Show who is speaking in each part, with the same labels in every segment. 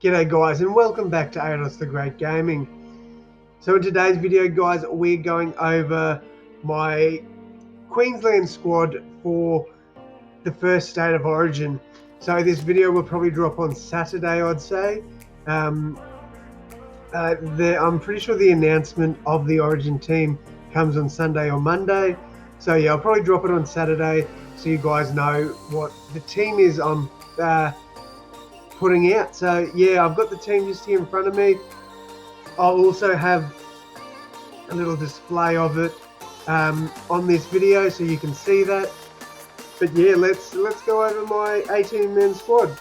Speaker 1: G'day guys, and welcome back to Ados the Great Gaming. So in today's video guys, we're going over my Queensland squad for the first state of origin. So this video will probably drop on Saturday, I'd say. I'm pretty sure the announcement of the origin team comes on Sunday or Monday. So yeah, I'll probably drop it on Saturday so you guys know what the team is I'm putting out. So yeah, I've got the team just here in front of me. I'll also have a little display of it on this video so you can see that. But yeah, let's go over my 18-man squad.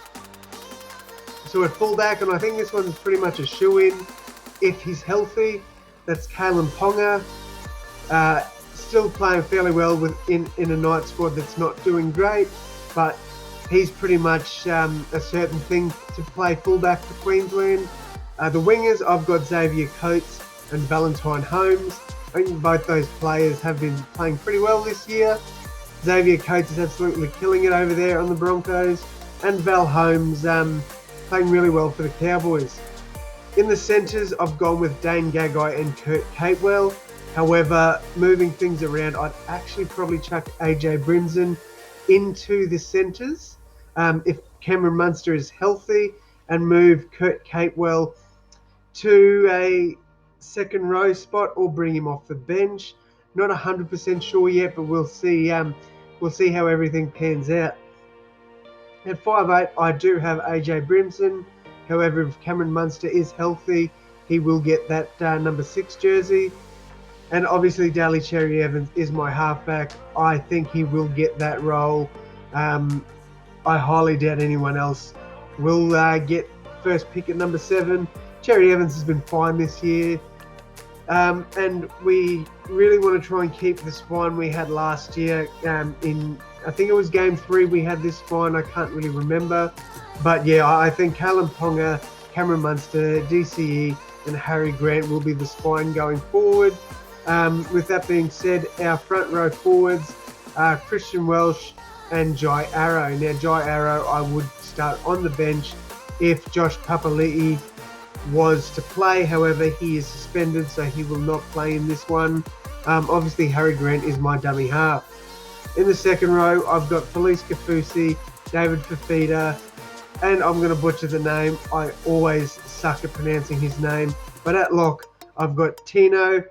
Speaker 1: So at fullback, and I think this one's pretty much a shoe-in if he's healthy, that's Kalen Ponga. Still playing fairly well in a night squad that's not doing great, but he's pretty much a certain thing to play fullback for Queensland. The wingers, I've got Xavier Coates and Valentine Holmes. I think both those players have been playing pretty well this year. Xavier Coates is absolutely killing it over there on the Broncos, and Val Holmes playing really well for the Cowboys. In the centres, I've gone with Dane Gagai and Kurt Capewell. However, moving things around, I'd actually probably chuck AJ Brimson into the centres if Cameron Munster is healthy, and move Kurt Capewell to a second row spot or bring him off the bench. Not 100% sure yet, but we'll see how everything pans out. At 5'8", I do have AJ Brimson. However, if Cameron Munster is healthy, he will get that number 6 jersey. And obviously, Daly Cherry Evans is my halfback. I think he will get that role. I highly doubt anyone else will get first pick at number 7. Cherry Evans has been fine this year. And we really want to try and keep the spine we had last year. I think it was game 3 we had this spine. I can't really remember. But yeah, I think Kalen Ponga, Cameron Munster, DCE and Harry Grant will be the spine going forward. With that being said, our front row forwards are Christian Welsh and Jai Arrow. Now, Jai Arrow I would start on the bench if Josh Papali'i was to play. However, he is suspended, so he will not play in this one. Obviously, Harry Grant is my dummy half. In the second row, I've got Felice Kafusi, David Fafita, and I'm going to butcher the name. I always suck at pronouncing his name. But at lock, I've got Tino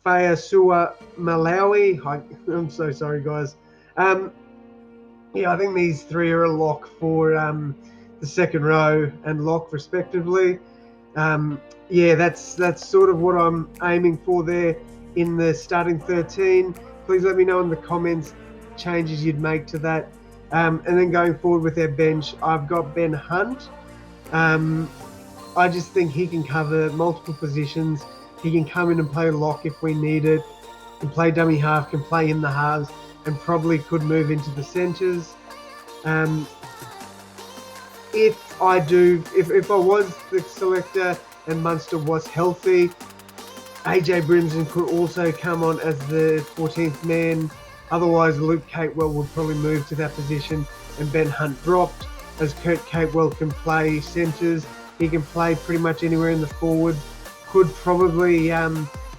Speaker 1: Fayasua Malawi. I'm so sorry, guys. Yeah, I think these three are a lock for the second row and lock respectively. Yeah, that's sort of what I'm aiming for there in the starting 13. Please let me know in the comments changes you'd make to that. And then going forward with their bench, I've got Ben Hunt. I just think he can cover multiple positions. He can come in and play lock if we need it, can play dummy half, can play in the halves, and probably could move into the centres. If I was the selector and Munster was healthy, AJ Brimson could also come on as the 14th man. Otherwise, Luke Capewell would probably move to that position and Ben Hunt dropped, as Kurt Capewell can play centres. He can play pretty much anywhere in the forward. Could probably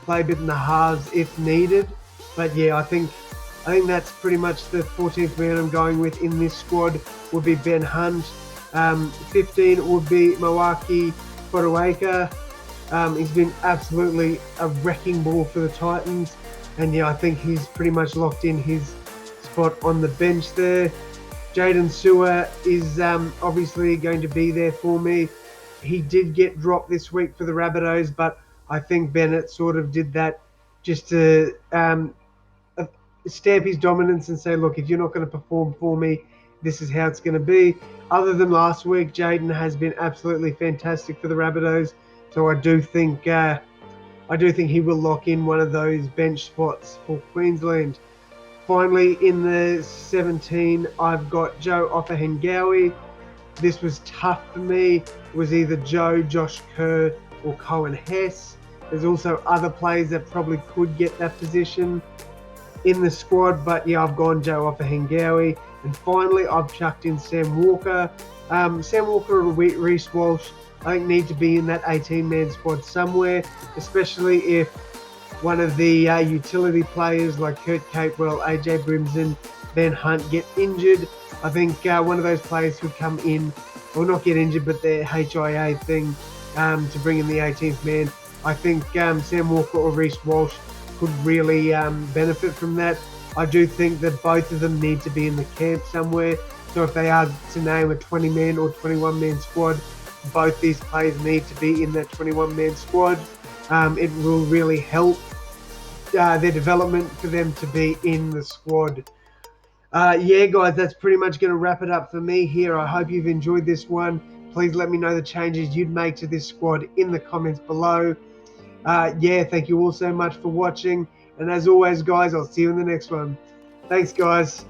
Speaker 1: play a bit in the halves if needed. But yeah, I think that's pretty much the 14th man I'm going with in this squad would be Ben Hunt. 15 would be Mawaki Fotuaika. He's been absolutely a wrecking ball for the Titans. And yeah, I think he's pretty much locked in his spot on the bench there. Jaden Sewer is obviously going to be there for me. He did get dropped this week for the Rabbitohs, but I think Bennett sort of did that just to stamp his dominance and say, look, if you're not going to perform for me, this is how it's going to be. Other than last week, Jaden has been absolutely fantastic for the Rabbitohs, so I do think he will lock in one of those bench spots for Queensland. Finally, in the 17, I've got Joe Ofahengawi. This was tough for me. It was either Joe, Josh Kerr, or Cohen Hess. There's also other players that probably could get that position. in the squad, but yeah, I've gone Joe Offahengawi. And finally, I've chucked in Sam Walker. Sam Walker and Reece Walsh, I think, need to be in that 18-man squad somewhere, especially if one of the utility players like Kurt Capewell, AJ Brimson, Ben Hunt get injured. I think one of those players could come in, or not get injured, but their HIA thing to bring in the 18th man. I think Sam Walker or Reece Walsh could really benefit from that. I do think that both of them need to be in the camp somewhere. So if they are to name a 20-man or 21-man squad, both these players need to be in that 21-man squad. It will really help their development for them to be in the squad. Yeah, guys, that's pretty much going to wrap it up for me here. I hope you've enjoyed this one. Please let me know the changes you'd make to this squad in the comments below. Yeah, thank you all so much for watching. And as always, guys, I'll see you in the next one. Thanks, guys.